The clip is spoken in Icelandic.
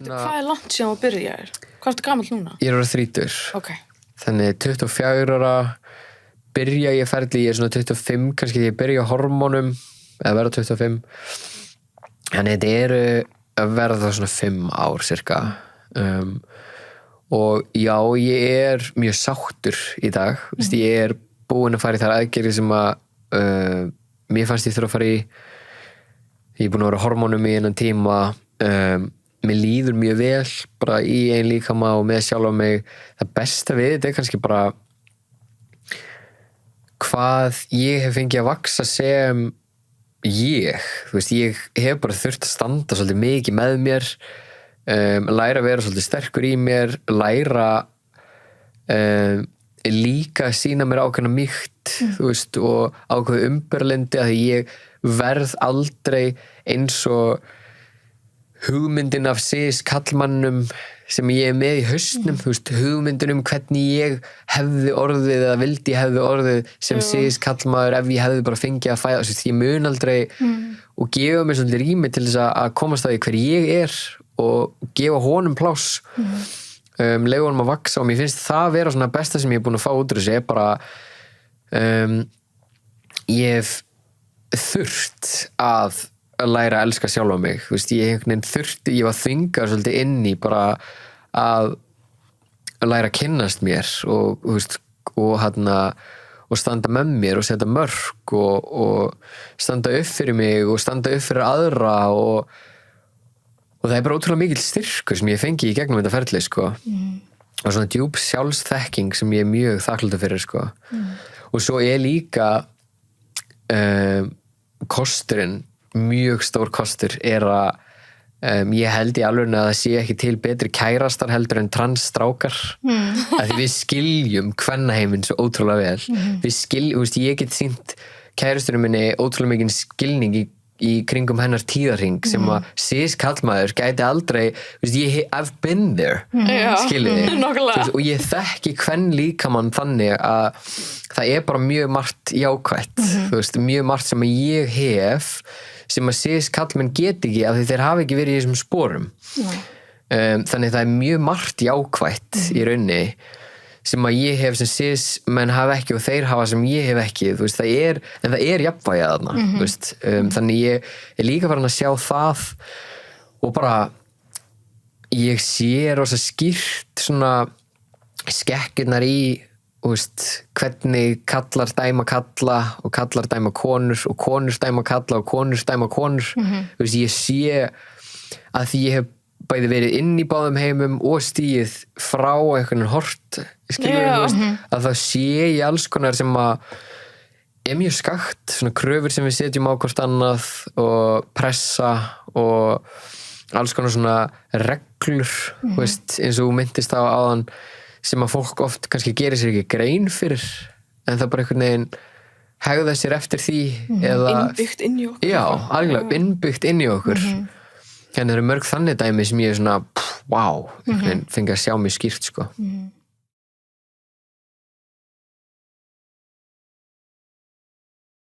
Hvað langt síðan þú byrjaðir? Hvað ertu gamall núna? Ég orðinn 30. Ok. Þannig 24 ára byrja ég ferli, ég svona 25 kannski ég byrja á hormónum eða verða 25. Þannig þetta að verða svona 5 ár cirka. Og já, ég mjög sáttur í dag. Ég búinn að fara í þær aðgerðir sem að mér fannst ég þurfa að fara í. Ég búinn að vera á hormónum í innan tíma. Mér líður mjög vel bara í ein líkama og með sjálfa mig. Það besta við þetta kannski bara hvað ég hef fengið að vaksa sem ég. Þú veist, ég hef bara þurft að standa svolítið mikið með mér. Læra að vera svolítið sterkur í mér, læra líka að sýna mér ákveðna mýkt, þú veist, og ákveðu umburlendi að ég verð aldrei eins og hugmyndin af kallmannum sem ég með í hausnum, þú veist, hugmyndin hvernig ég hefði orðið eða vildi ég hefði orðið sem kallmaður ef ég hefði bara fengið að fæða, þú veist, ég mun aldrei og gefa mér svolítið rými til þess að komast að því hver ég og gefa honum pláss leyfa honum að vaksa og mér finnst það vera svona besta sem ég búinn að fá út úr þessu bara ég hef þurft að læra að elska sjálfa mig þú veist, ég var þvingað svolítið inn í bara að læra að kynnast mér og þú veist og standa með mér og setja mörk og standa upp fyrir mig og standa upp fyrir aðra og það bara ótrúlega mikill styrkur sem ég fengi í gegnum þetta ferli, sko. Og svona djúp sjálfsþekking sem ég mjög þakklátur fyrir, sko. Og svo líka kosturinn, mjög stór kostur, að ég held í alveg að það sé ekki til betri kærastar heldur en transstrákar. Að því við skiljum kvennaheiminn svo ótrúlega vel. Við skiljum, þú veist, ég get sýnt kærasturinn minni ótrúlega mikinn skilning í kringum hennar tíðarhring sem að kallmaður gæti aldrei veist, I've been there skiljiði og ég þekki hvern líkamann þannig að það bara mjög margt jákvætt þú veist, mjög margt sem að ég hef sem að kallmenn get ekki af því þeir hafa ekki verið í þessum sporum þannig það mjög margt jákvætt í raunni sem að ég hef sem menn hafa ekki og þeir hafa sem ég hef ekki þú veist, en það jafnvægi þarna þú veist, þannig ég líka farin að sjá það og bara ég sé rosa skýrt svona skekkjurnar í þú veist, hvernig kallar dæma kalla og kallar dæma konur og konur dæma kalla og konur dæma konur þú veist, ég sé að því ég hef bæði verið inn í báðum heimum og stíið frá einhvern hort að það sé ég alls konar sem að mjög skakt, svona kröfur sem við setjum á hvort annað og pressa og alls konar svona reglur veist, eins og myndist á áðan sem að fólk oft kannski gerir sér ekki grein fyrir en það bara einhvern veginn hegða sér eftir því eða innbyggt inn í okkur já, alveg innbyggt inn í okkur en það eru mörg þannig dæmi sem ég svona wow, fengi að sjá mig skýrt sko